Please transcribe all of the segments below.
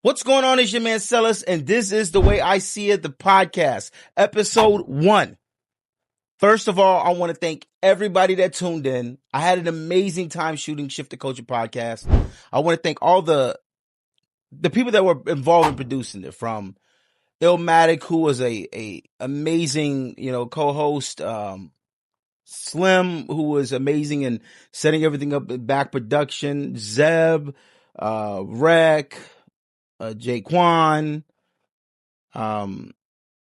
What's going on? Is your man Cellus, and this is The Way I See It, the podcast, episode 1. First of all, I want to thank everybody that tuned in. I had an amazing time shooting Shift the Culture podcast. I want to thank all the people that were involved in producing it, from Illmatic, who was a amazing, co-host, Slim, who was amazing in setting everything up in back production, Zeb, Rec, Jaquan,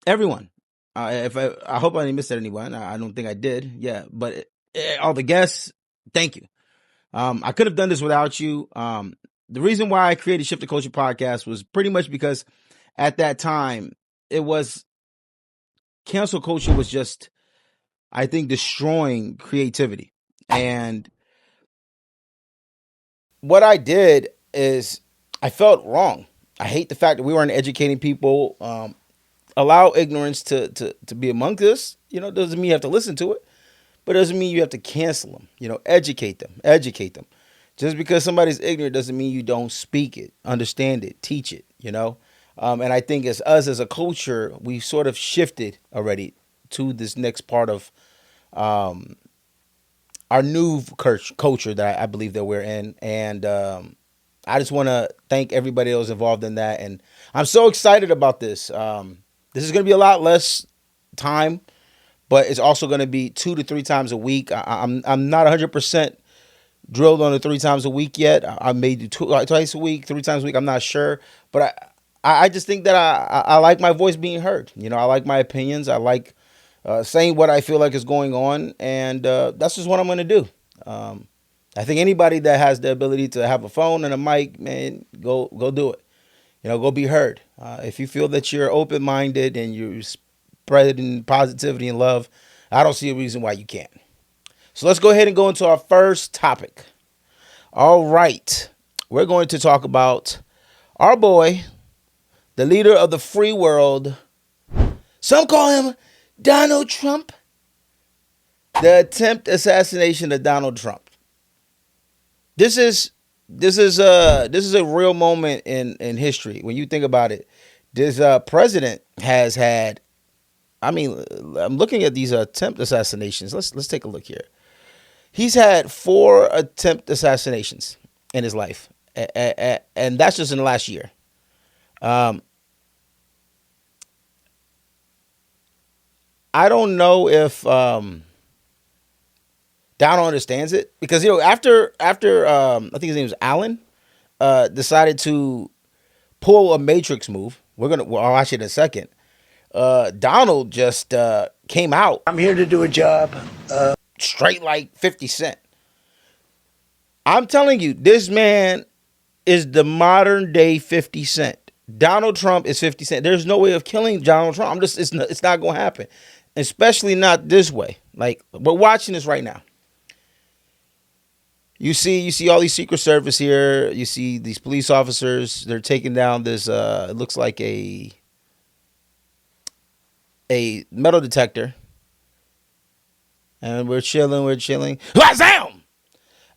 everyone. I hope I didn't miss anyone. I don't think I did. Yeah, but all the guests, thank you. I could have done this without you. The reason why I created Shift the Culture podcast was pretty much because at that time it was cancel culture was just, I think, destroying creativity. And what I did is I felt wrong. I hate the fact that we weren't educating people. Allow ignorance to be among us. Doesn't mean you have to listen to it, but it doesn't mean you have to cancel them. Educate them. Just because somebody's ignorant doesn't mean you don't speak it, understand it, teach it. And I think as us as a culture, we sort of shifted already to this next part of our new culture that I believe that we're in. And I just want to thank everybody that was involved in that. And I'm so excited about this. This is going to be a lot less time, but it's also going to be 2 to 3 times a week. I'm not 100% drilled on the 3 times a week yet. I may do twice a week, 3 times a week. I'm not sure, but I just think that I like my voice being heard. I like my opinions. I like saying what I feel like is going on, and that's just what I'm going to do. I think anybody that has the ability to have a phone and a mic, man, go do it. Go be heard. If you feel that you're open-minded and you're spreading positivity and love, I don't see a reason why you can't. So let's go ahead and go into our first topic. All right. We're going to talk about our boy, the leader of the free world. Some call him Donald Trump. The attempt assassination of Donald Trump. This is a real moment in history. When you think about it, this president has had, I'm looking at these attempt assassinations. Let's take a look here. He's had 4 attempt assassinations in his life, and that's just in the last year. I don't know if Donald understands it, because after I think his name was Allen, decided to pull a Matrix move. I'll actually in a second. Donald just came out. I'm here to do a job. Straight like 50 Cent. I'm telling you, this man is the modern day 50 Cent. Donald Trump is 50 Cent. There's no way of killing Donald Trump. It's not going to happen, especially not this way. Like, we're watching this right now. You see all these Secret Service here. You see these police officers. They're taking down this. It looks like a metal detector. And we're chilling. Wazam!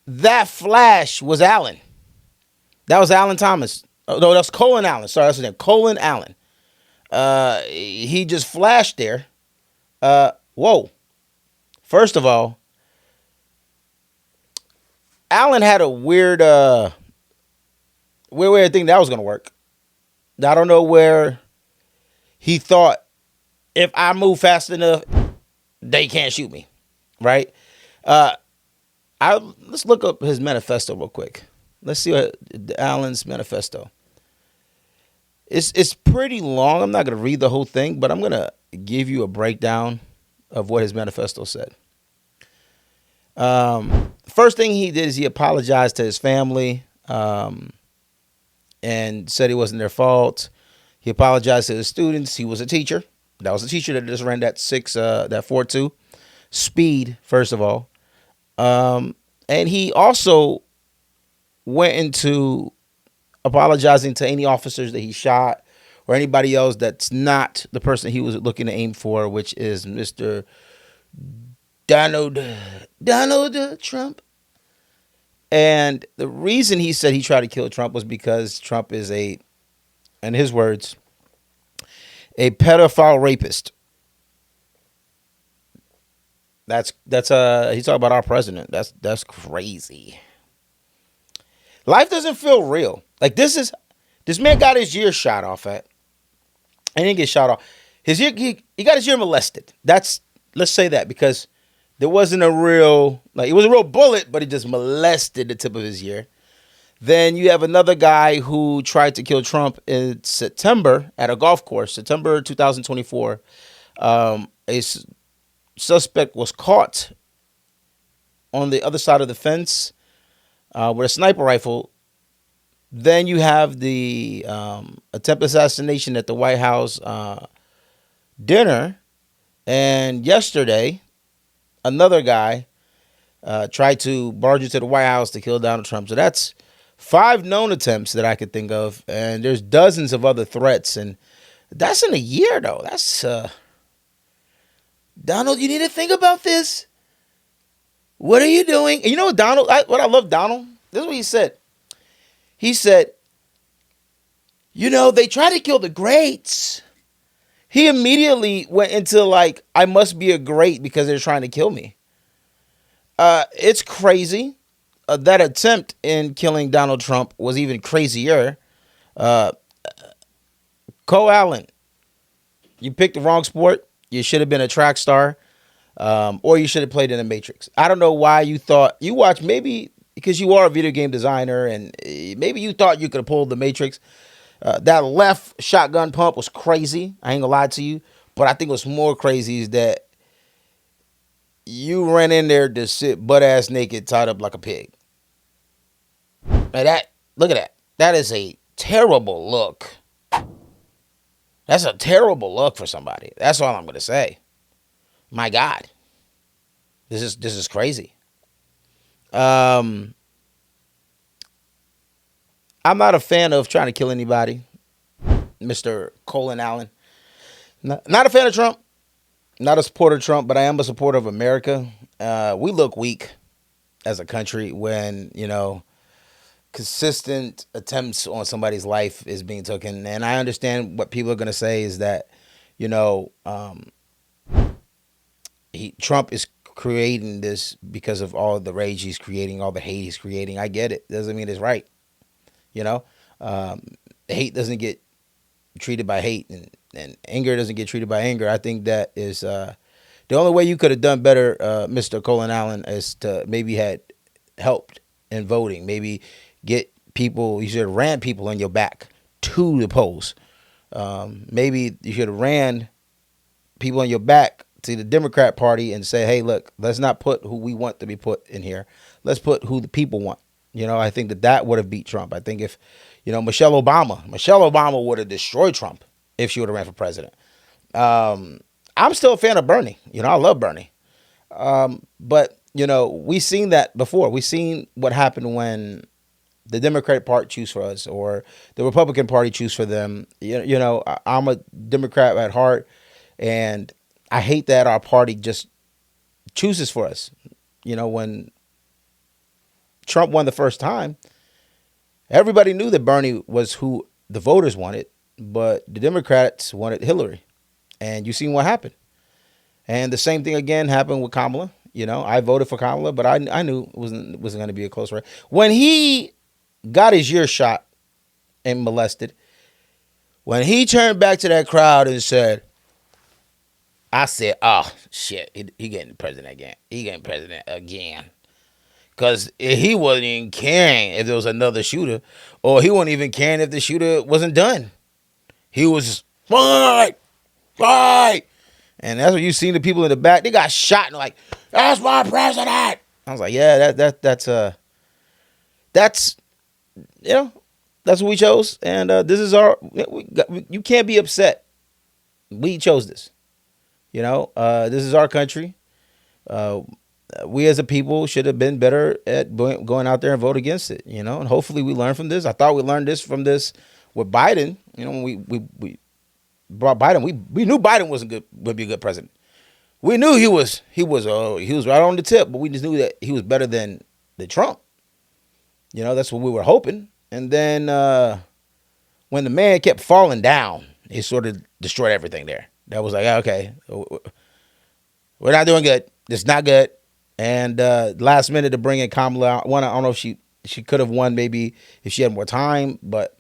That flash was Allen. That was Allen Thomas. Oh, no, that's Colin Allen. Sorry, that's his name. Colin Allen. He just flashed there. Whoa. First of all, Allen had a weird way to think that was going to work. I don't know where he thought, if I move fast enough, they can't shoot me, right? Let's look up his manifesto real quick. Let's see what Allen's manifesto. It's pretty long. I'm not going to read the whole thing, but I'm going to give you a breakdown of what his manifesto said. First thing he did is he apologized to his family, and said it wasn't their fault. He apologized to his students. He was a teacher. That was a teacher that just ran that 4.2 speed, first of all. And he also went into apologizing to any officers that he shot or anybody else that's not the person he was looking to aim for, which is Mr. Donald Trump. And the reason he said he tried to kill Trump was because Trump is a in his words, a pedophile rapist. That's he's talking about our president. That's crazy. Life doesn't feel real. Like this man got his year shot off at. And he didn't get shot off. His year he got his year molested. Let's say that because there wasn't a real it was a real bullet, but he just molested the tip of his ear. Then you have another guy who tried to kill Trump in September at a golf course, September 2024. A suspect was caught on the other side of the fence with a sniper rifle. Then you have the attempt assassination at the White House dinner. And yesterday, another guy tried to barge into the White House to kill Donald Trump. So that's 5 known attempts that I could think of. And there's dozens of other threats. And that's in a year, though. That's Donald, you need to think about this. What are you doing? And you know what what I love Donald? This is what he said. He said, they tried to kill the greats. He immediately went into I must be a great because they're trying to kill me. It's crazy. That attempt in killing Donald Trump was even crazier. Cole Allen, you picked the wrong sport. You should have been a track star, or you should have played in the Matrix. I don't know why you thought you watched, maybe because you are a video game designer and maybe you thought you could have pulled the Matrix. That left shotgun pump was crazy. I ain't gonna lie to you, but I think what's more crazy is that you ran in there to sit butt ass naked, tied up like a pig. And look at that. That is a terrible look. That's a terrible look for somebody. That's all I'm gonna say. My God, this is crazy. I'm not a fan of trying to kill anybody, Mr. Colin Allen. Not a fan of Trump. Not a supporter of Trump, but I am a supporter of America. We look weak as a country when consistent attempts on somebody's life is being taken. And I understand what people are going to say is that, Trump is creating this because of all the rage he's creating, all the hate he's creating. I get it. Doesn't mean it's right. Hate doesn't get treated by hate, and anger doesn't get treated by anger. I think that is the only way you could have done better, Mr. Colin Allen, is to maybe had helped in voting. Maybe get people, you should have ran people on your back to the polls. Maybe you should have ran people on your back to the Democrat Party and say, hey, look, let's not put who we want to be put in here. Let's put who the people want. I think that would have beat Trump. I think if, Michelle Obama would have destroyed Trump if she would have ran for president. I'm still a fan of Bernie. I love Bernie. But, we've seen that before. We've seen what happened when the Democratic Party choose for us or the Republican Party choose for them. I'm a Democrat at heart, and I hate that our party just chooses for us. When Trump won the first time, everybody knew that Bernie was who the voters wanted, but the Democrats wanted Hillary. And you seen what happened. And the same thing again happened with Kamala. I voted for Kamala, but I knew it wasn't going to be a close race. When he got his ear shot and molested, when he turned back to that crowd and said, I said, oh, shit, he getting president again. He getting president again. Because he wasn't even caring if there was another shooter, or he wasn't even caring if the shooter wasn't done. He was just, fight. And that's what you seen the people in the back. They got shot and that's my president. I was like, yeah, that's that's what we chose. And this is you can't be upset. We chose this. This is our country. We as a people should have been better at going out there and vote against it, and hopefully we learn from this. I thought we learned this from this with Biden. When we brought Biden, we knew Biden would be a good president. We knew he was right on the tip, but we just knew that he was better than Trump. That's what we were hoping. And then when the man kept falling down, it sort of destroyed everything there. That was like, okay, we're not doing good. It's not good. And last minute to bring in Kamala, I don't know if she could have won maybe if she had more time, but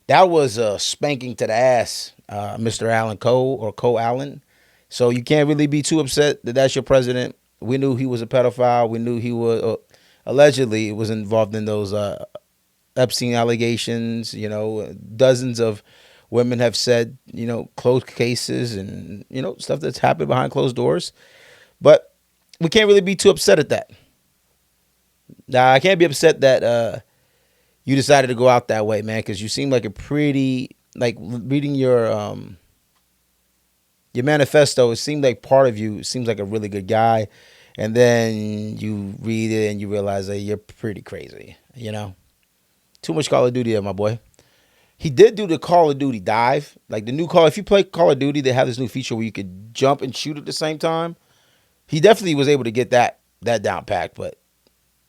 that was a spanking to the ass, Mr. Allen Cole or Cole Allen. So you can't really be too upset that that's your president. We knew he was a pedophile. We knew he was allegedly was involved in those Epstein allegations. You know, dozens of women have said, you know, closed cases and, you know, stuff that's happened behind closed doors. But we can't really be too upset at that. Now, I can't be upset that you decided to go out that way, man, because you seem like a pretty, like reading your manifesto, it seemed like part of you seems like a really good guy. And then you read it and you realize that you're pretty crazy, you know? Too much Call of Duty there, my boy. He did do the Call of Duty dive. Like the new Call, if you play Call of Duty, they have this new feature where you could jump and shoot at the same time. He definitely was able to get that down packed, but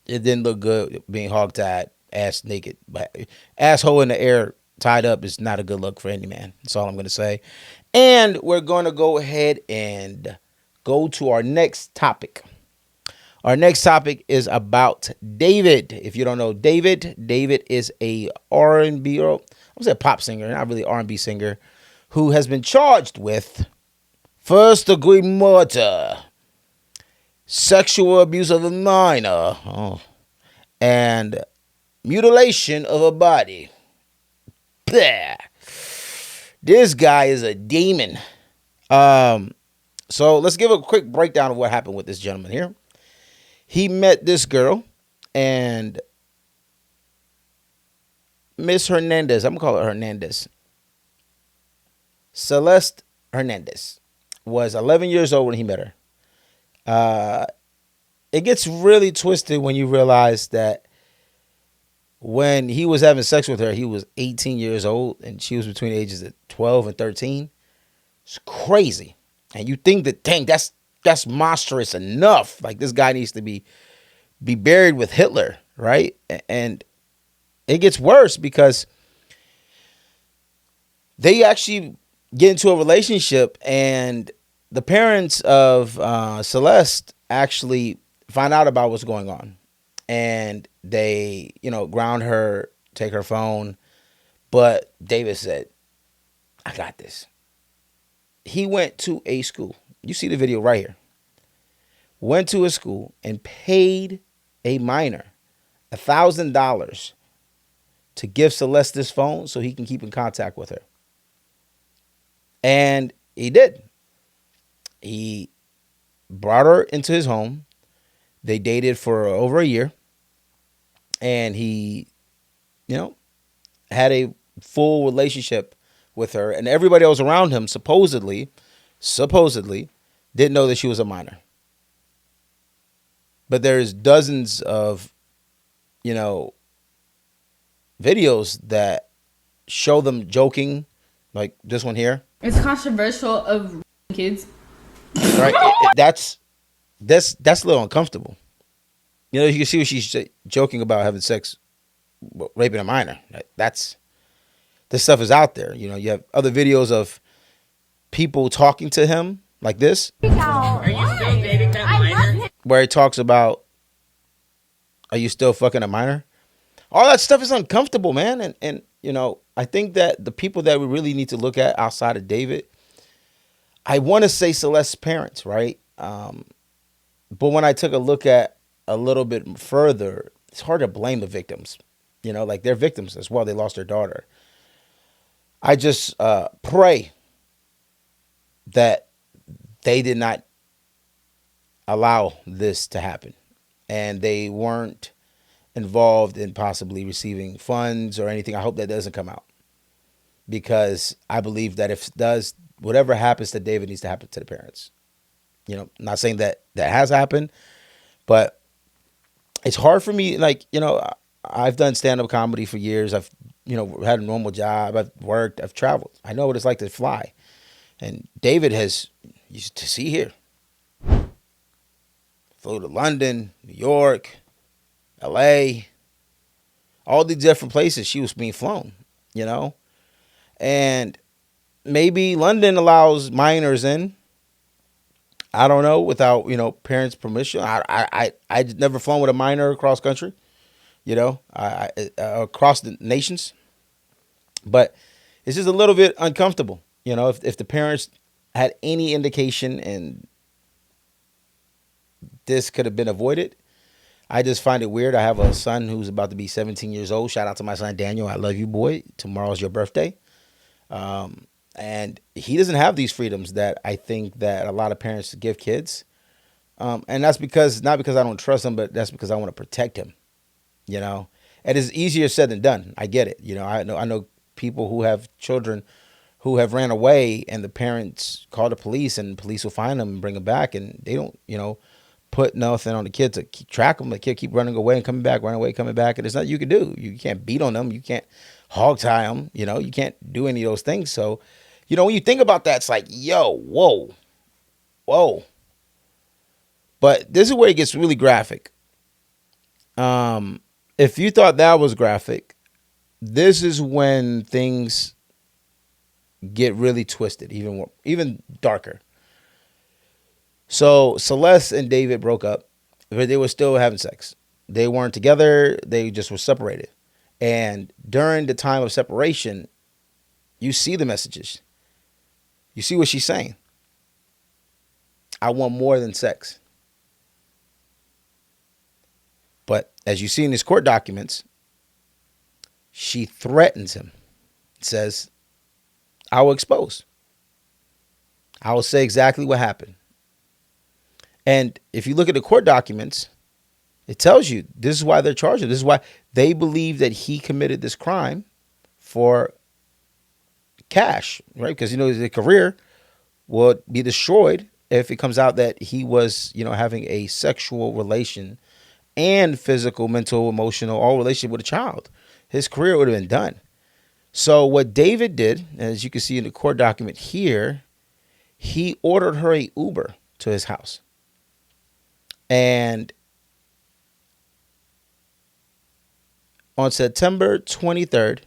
it didn't look good being hogtied, ass naked, but asshole in the air tied up is not a good look for any man. That's all I'm going to say. And we're going to go ahead and go to our next topic. Our next topic is about David. If you don't know David is a R&B, or I would say a pop singer, not really R&B singer, who has been charged with first-degree murder, sexual abuse of a minor, and mutilation of a body. Bleh. This guy is a demon. So let's give a quick breakdown of what happened with this gentleman here. He met this girl, and Miss Hernandez, I'm going to call her Hernandez, Celeste Hernandez, was 11 years old when he met her. It gets really twisted when you realize that when he was having sex with her, he was 18 years old, and she was between the ages of 12 and 13. It's crazy. And you think that, dang, that's monstrous enough. Like, this guy needs to be buried with Hitler, right? And it gets worse because they actually get into a relationship, and the parents of Celeste actually find out about what's going on. And they, you know, ground her, take her phone. But David said, I got this. He went to a school. You see the video right here. Went to a school and paid a minor $1,000 to give Celeste this phone so he can keep in contact with her. And he did. He brought her into his home. They dated for over a year. And he, you know, had a full relationship with her. And everybody else around him supposedly didn't know that she was a minor. But there's dozens of, you know, videos that show them joking, like this one here. It's controversial of kids. Right? That's a little uncomfortable. You know, you can see what she's joking about having sex, raping a minor. This stuff is out there. You know, you have other videos of people talking to him like this. Are you still dating that minor? Where he talks about, are you still fucking a minor? All that stuff is uncomfortable, man. And you know, I think that the people that we really need to look at outside of David, I want to say Celeste's parents, right? But when I took a look at a little bit further, it's hard to blame the victims. You know, like they're victims as well. They lost their daughter. I just pray that they did not allow this to happen, and they weren't involved in possibly receiving funds or anything. I hope that doesn't come out, because I believe that if it does, whatever happens to David needs to happen to the parents. You know, I'm not saying that has happened, but it's hard for me. Like, you know, I've done stand-up comedy for years. I've, you know, had a normal job. I've worked. I've traveled. I know what it's like to fly. And David has, you to see here, flew to London, New York, L.A., all these different places she was being flown, you know. And maybe London allows minors in. I don't know, without parents' permission. I never flown with a minor across country, across the nations, but it's just a little bit uncomfortable. If the parents had any indication and this could have been avoided. I just find it weird. I have a son who's about to be 17 years old. Shout out to my son Daniel. I love you, boy. Tomorrow's your birthday. And he doesn't have these freedoms that I think that a lot of parents give kids. And that's not because I don't trust him, but that's because I want to protect him. And it's easier said than done. I get it. I know people who have children who have ran away, and the parents call the police, and police will find them and bring them back, and they don't, put nothing on the kid to keep track them. The kid keep running away and coming back, running away, coming back, and there's nothing you can do. You can't beat on them. You can't hog tie them. You can't do any of those things. So, when you think about that, it's like, whoa. But this is where it gets really graphic. If you thought that was graphic, this is when things get really twisted, even darker. So Celeste and David broke up, but they were still having sex. They weren't together. They just were separated. And during the time of separation, you see the messages. You see what she's saying. I want more than sex. But as you see in these court documents, she threatens him. Says, I will expose. I will say exactly what happened. And if you look at the court documents, it tells you this is why they're charging. This is why they believe that he committed this crime for cash, right? Because, his career will be destroyed if it comes out that he was, having a sexual relation and physical, mental, emotional, all relationship with a child. His career would have been done. So what David did, as you can see in the court document here, he ordered her a Uber to his house. And on September 23rd,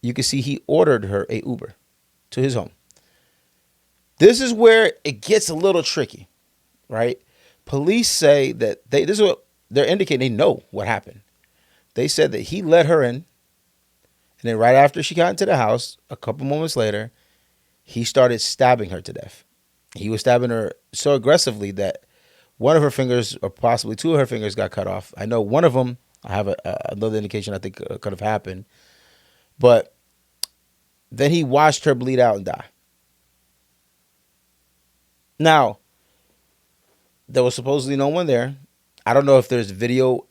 you can see he ordered her a Uber to his home. This is where it gets a little tricky, right? Police say that this is what they're indicating. They know what happened. They said that he let her in, and then right after she got into the house, a couple moments later, he started stabbing her to death. He was stabbing her so aggressively that one of her fingers, or possibly two of her fingers, got cut off. I know one of them, I have another indication I think could have happened. But then he watched her bleed out and die. Now, there was supposedly no one there. I don't know if there's video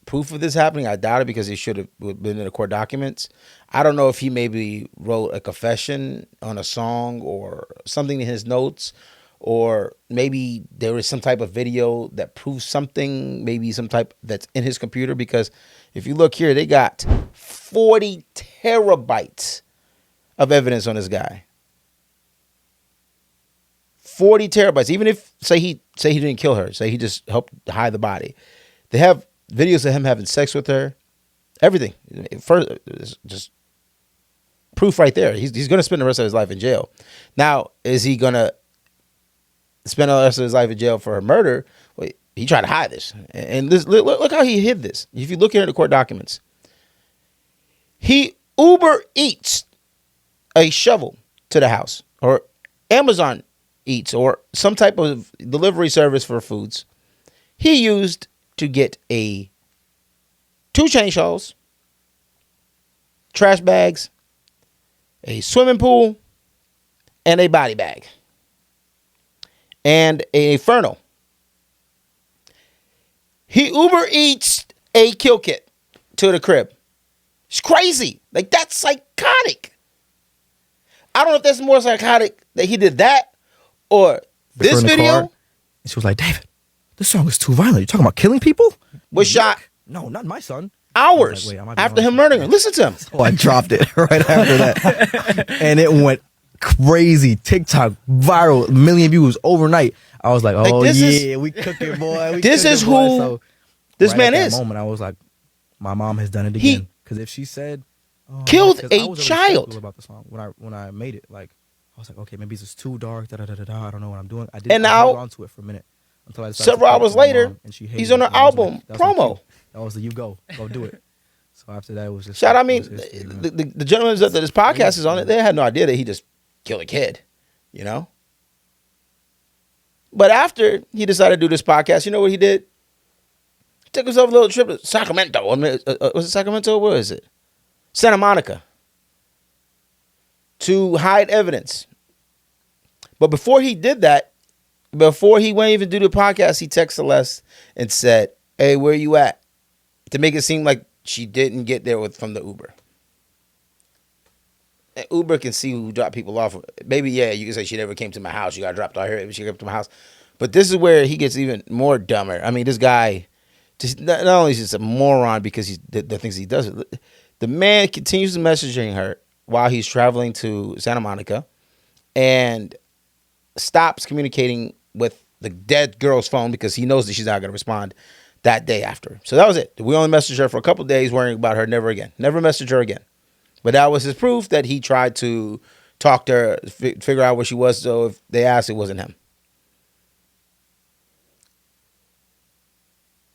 proof of this happening. I doubt it, because it should have been in the court documents. I don't know if he maybe wrote a confession on a song or something in his notes, or maybe there was some type of video that proves something, maybe some type that's in his computer. Because if you look here, they got 40 terabytes of evidence on this guy. 40 terabytes. Even if, say he didn't kill her, say he just helped hide the body. They have videos of him having sex with her. Everything. First, just proof right there. He's going to spend the rest of his life in jail. Now, is he going to spend the rest of his life in jail for her murder? Well, he tried to hide this. And this, look how he hid this. If you look here at the court documents, he Uber Eats a shovel to the house, or Amazon Eats, or some type of delivery service for foods. He used to get two chainsaws, trash bags, a swimming pool, and a body bag, and a Inferno. He Uber Eats a kill kit to the crib. It's crazy. Like, that's psychotic. I don't know if that's more psychotic that he did that, or this video. She was like, David, this song is too violent. You're talking about killing people? Was shot. No, not my son. Hours after him murdering him. Listen to him. Oh, I dropped it right after that. And it went crazy. TikTok, viral, 1 million views overnight. I was like, oh, yeah, we cooking, boy. This is who this man is. At that moment, I was like, my mom has done it again. Because if she said, Oh man, Killed because I a was already skeptical child. about the song when I made it. Like I was like, okay, maybe it's just too dark. Da da da da da. I don't know what I'm doing. And I held now, on to it for a minute until I decided to several play it hours for my later, mom, and she he's hated on it. her And album that was my cue. promo. That was the you go do it. So after that, it was just Shout like, I it mean, was history, man. the gentlemen that this podcast Crazy, is on it, man. they had no idea that he just killed a kid, you know? But after he decided to do this podcast, you know what he did? He took himself a little trip to Sacramento. I mean, was it Sacramento? Where is it? Santa Monica. To hide evidence. But before he did that, before he went even do the podcast, he texted Celeste and said, "Hey, where you at?" To make it seem like she didn't get there from the Uber. And Uber can see who dropped people off. Maybe, yeah, you can say she never came to my house. She got dropped out here. She came to my house. But this is where he gets even more dumber. I mean, this guy, just not only is he just a moron because he's the things he does. The man continues messaging her while he's traveling to Santa Monica and stops communicating with the dead girl's phone because he knows that she's not going to respond that day after. So that was it. We only messaged her for a couple of days, worrying about her never again. Never messaged her again. But that was his proof that he tried to talk to her, figure out where she was. So if they asked, it wasn't him.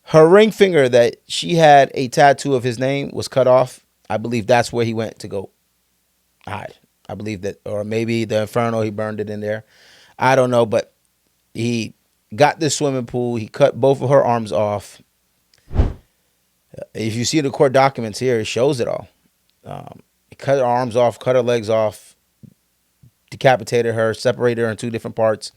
Her ring finger that she had a tattoo of his name was cut off. I believe that's where he went to go hide. I believe that, or maybe the Inferno, he burned it in there. I don't know, but he got this swimming pool. He cut both of her arms off. If you see the court documents here, it shows it all. He cut her arms off, cut her legs off, decapitated her, separated her in two different parts.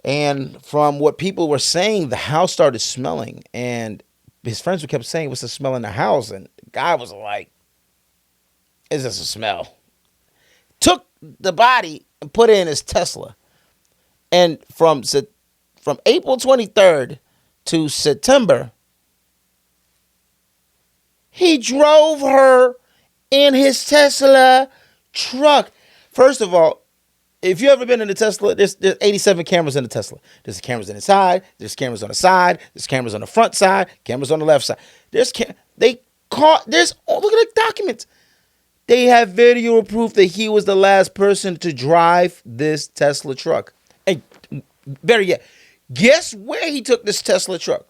And from what people were saying, the house started smelling. And his friends kept saying, "What's the smell in the house?" And the guy was like, "It's just a smell." Took the body and put it in his Tesla. And from April 23rd to September, he drove her in his Tesla truck. First of all, if you ever been in a Tesla, there's 87 cameras in the Tesla. There's cameras inside. There's cameras on the side. There's cameras on the front side. Cameras on the left side. There's look at the documents. They have video proof that he was the last person to drive this Tesla truck. And better yet, guess where he took this Tesla truck?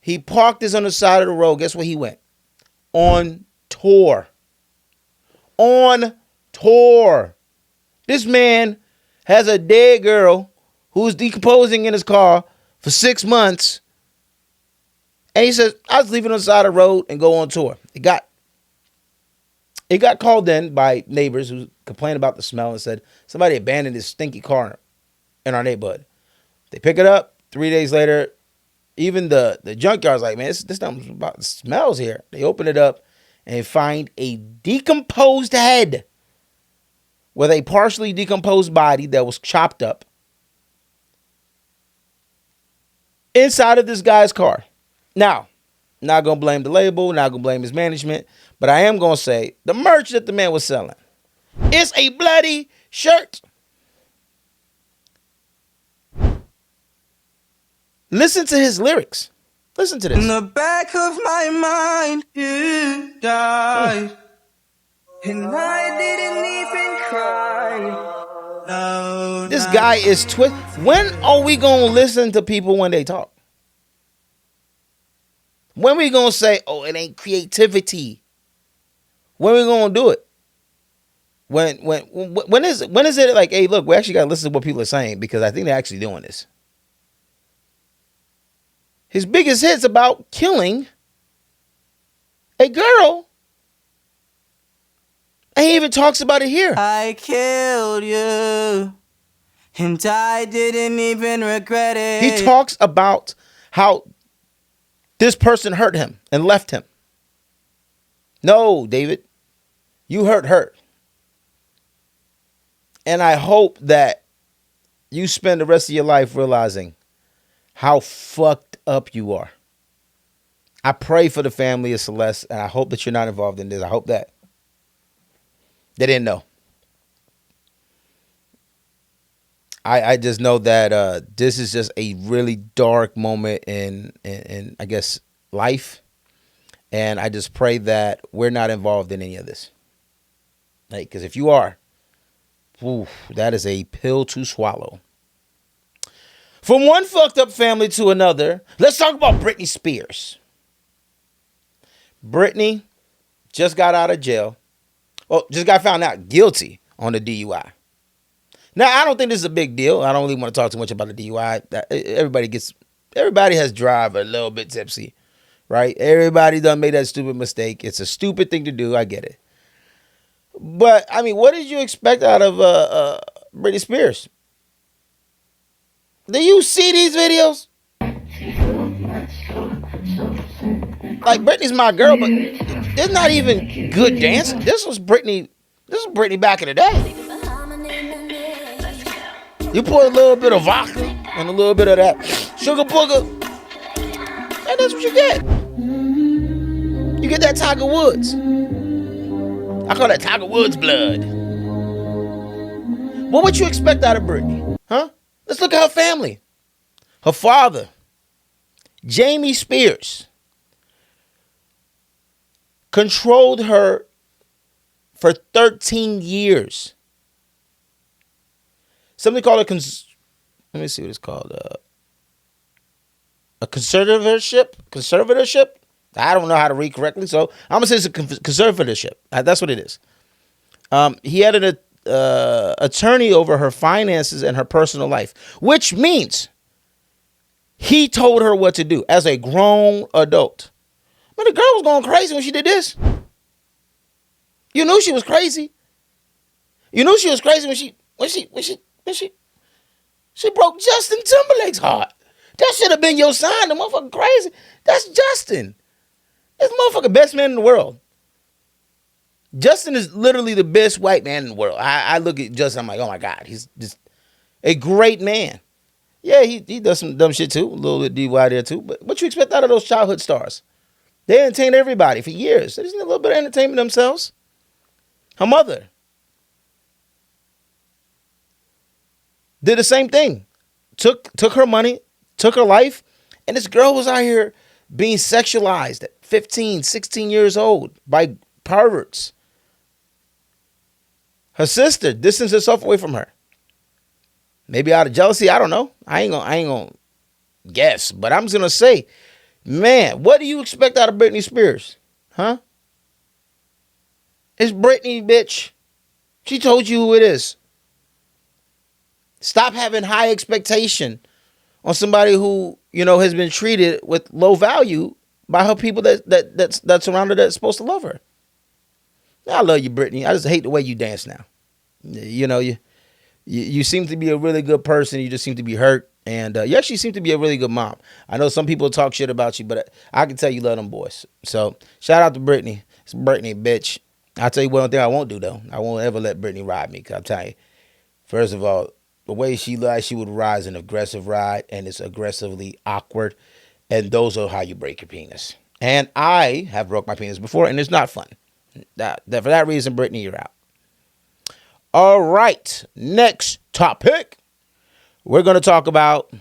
He parked this on the side of the road. Guess where he went? On tour. On tour. This man has a dead girl who's decomposing in his car for 6 months. And he says, "I was leaving on the side of the road and go on tour." It got called in by neighbors who complained about the smell and said, "Somebody abandoned this stinky car in our neighborhood." They pick it up. 3 days later, even the junkyard's like, "Man, this something about the smells here." They open it up and they find a decomposed head with a partially decomposed body that was chopped up inside of this guy's car. Now, not going to blame the label, not going to blame his management, but I am going to say the merch that the man was selling. It's a bloody shirt. Listen to his lyrics. Listen to this. In the back of my mind, you died. And I didn't even cry. No, This guy is When are we going to listen to people when they talk? When we going to say, "Oh, it ain't creativity"? When we going to do it? When is it like, "Hey, look, we actually got to listen to what people are saying," because I think they're actually doing this. His biggest hit's about killing a girl. And he even talks about it here. I killed you. And I didn't even regret it. He talks about how this person hurt him and left him. No, David, you hurt her. And I hope that you spend the rest of your life realizing how fucked up you are. I pray for the family of Celeste, and I hope that you're not involved in this. I hope that they didn't know. I just know that this is just a really dark moment in I guess life, And I just pray that we're not involved in any of this. Like, because if you are, oof, that is a pill to swallow. From one fucked up family to another, let's talk about Britney Spears. Britney just got out of jail. Well, just got found out guilty on the DUI. Now, I don't think this is a big deal. I don't really want to talk too much about the DUI. Everybody has drive a little bit tipsy, right? Everybody done made that stupid mistake. It's a stupid thing to do. I get it. But, I mean, what did you expect out of Britney Spears? Do you see these videos? Like, Britney's my girl, but it's not even good dancing. This was Britney back in the day. You put a little bit of vodka and a little bit of that sugar booger, and that's what you get. You get that Tiger Woods. I call that Tiger Woods blood. What would you expect out of Britney? Huh? Let's look at her family. Her father, Jamie Spears, controlled her for 13 years. Something called let me see what it's called. A conservatorship. I don't know how to read correctly, so I'm going to say it's a conservatorship. That's what it is. He had an attorney over her finances and her personal life, which means he told her what to do as a grown adult. Man, the girl was going crazy when she did this. You knew she was crazy. You knew she was crazy when she broke Justin Timberlake's heart. That should have been your sign. The motherfucker crazy. That's Justin. This motherfucker best man in the world. Justin is literally the best white man in the world. I look at Justin, I'm like, oh my God, he's just a great man. Yeah, he does some dumb shit too, a little bit DIY there too. But what you expect out of those childhood stars? They entertained everybody for years. They just need a little bit of entertainment themselves. Her mother did the same thing. Took her money, took her life, and this girl was out here being sexualized at 15, 16 years old by perverts. Her sister distanced herself away from her. Maybe out of jealousy, I don't know. I ain't gonna guess, but I'm just gonna say, man, what do you expect out of Britney Spears? Huh? It's Britney, bitch. She told you who it is. Stop having high expectation on somebody who, has been treated with low value by her people that's around her that's supposed to love her. I love you, Britney. I just hate the way you dance now. You seem to be a really good person. You just seem to be hurt. And you actually seem to be a really good mom. I know some people talk shit about you, but I can tell you love them boys. So shout out to Britney. It's Britney, bitch. I'll tell you one thing I won't do, though. I won't ever let Britney ride me. Because I'm telling you, first of all, the way she lies, she would ride an aggressive ride, and it's aggressively awkward. And those are how you break your penis. And I have broke my penis before, and it's not fun. For that reason, Britney, you're out. All right. Next topic we're going to talk about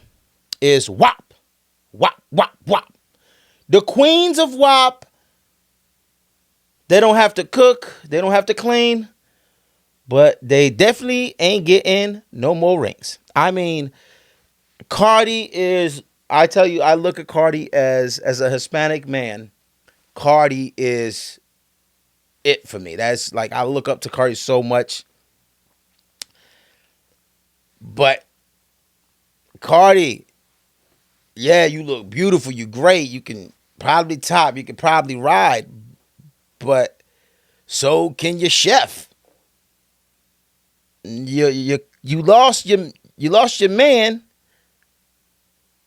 is WAP. WAP, WAP, WAP. The queens of WAP, they don't have to cook. They don't have to clean. But they definitely ain't getting no more rings. I mean, Cardi is, I tell you, I look at Cardi as a Hispanic man. Cardi is it for me. That's like, I look up to Cardi so much. But Cardi, yeah, you look beautiful. You great. You can probably top. You can probably ride. But so can your chef. You lost your man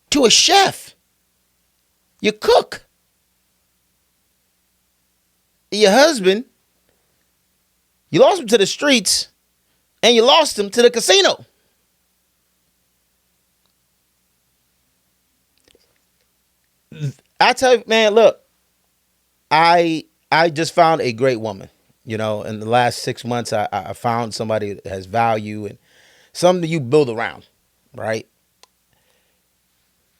to a chef. Your cook. Your husband. You lost him to the streets, and you lost him to the casino. I tell you, man, look, I just found a great woman. In the last 6 months, I found somebody that has value and something you build around, right?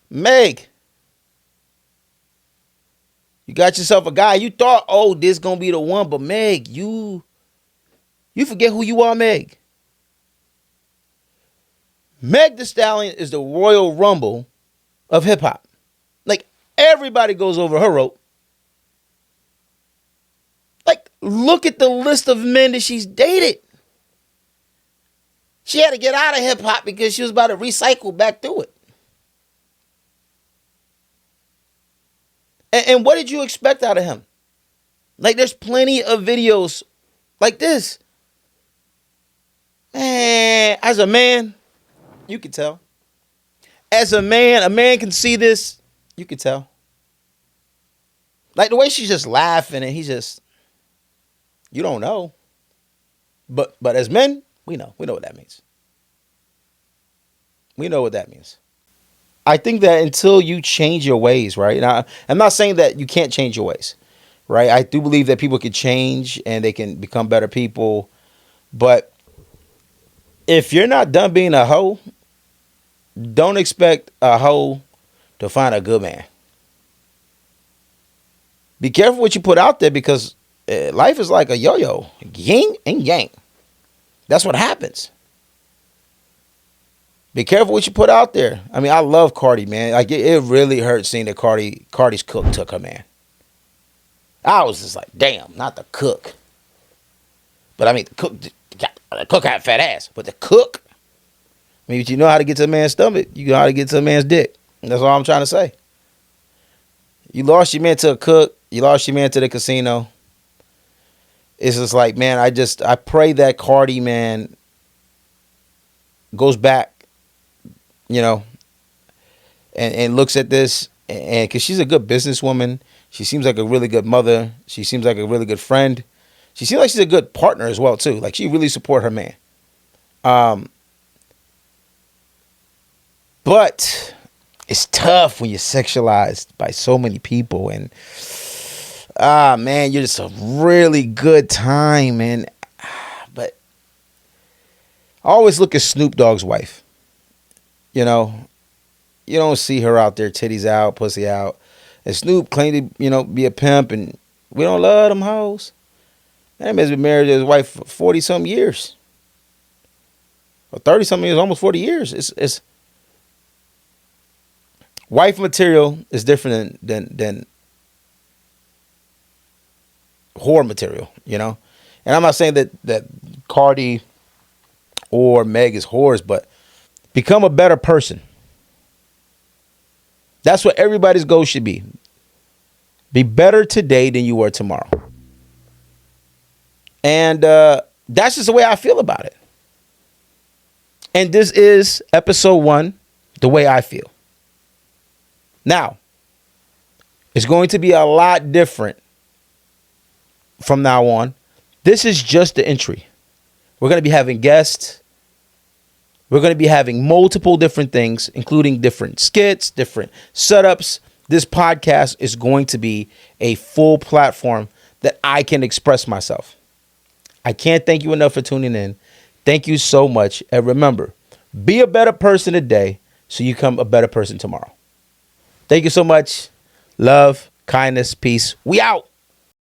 Meg, You got yourself a guy. You thought, oh, this gonna be the one, but Meg, you forget who you are, Meg. Meg Thee Stallion is the Royal Rumble of hip hop. Like, everybody goes over her rope. Like, look at the list of men that she's dated. She had to get out of hip hop because she was about to recycle back through it. And what did you expect out of him? Like, there's plenty of videos like this. Man, as a man, you can tell. As a man can see this. You can tell. Like the way she's just laughing and he's just, you don't know. But as men, we know. We know what that means. We know what that means. I think that until you change your ways, right? Now, I'm not saying that you can't change your ways, right? I do believe that people can change and they can become better people. But if you're not done being a hoe, don't expect a hoe to find a good man. Be careful what you put out there because life is like a yo-yo. Yin and yang. That's what happens. Be careful what you put out there. I mean, I love Cardi, man. Like, it really hurt seeing that Cardi's cook took her man. I was just like, damn, not the cook. But I mean, the cook had a fat ass. But the cook, I mean, if you know how to get to a man's stomach, you know how to get to a man's dick. And that's all I'm trying to say. You lost your man to a cook. You lost your man to the casino. It's just like, man, I pray that Cardi, man, goes back, you know, and looks at this, and because she's a good businesswoman. She seems like a really good mother. She seems like a really good friend. She seems like she's a good partner as well, too. Like, she really support her man. But it's tough when you're sexualized by so many people. And, man, you're just a really good time, man. But I always look at Snoop Dogg's wife. You know, you don't see her out there, titties out, pussy out. And Snoop claimed to, you know, be a pimp, and we don't love them hoes. That man's been married to his wife for 40-some years. Or 30-some years, almost 40 years. It's wife material is different than whore material, you know? And I'm not saying that Cardi or Meg is whores, but become a better person. That's what everybody's goal should be. Be better today than you were tomorrow. And that's just the way I feel about it. And this is episode 1, the way I feel. Now, it's going to be a lot different from now on. This is just the entry. We're going to be having guests. We're going to be having multiple different things, including different skits, different setups. This podcast is going to be a full platform that I can express myself. I can't thank you enough for tuning in. Thank you so much. And remember, be a better person today so you become a better person tomorrow. Thank you so much. Love, kindness, peace. We out.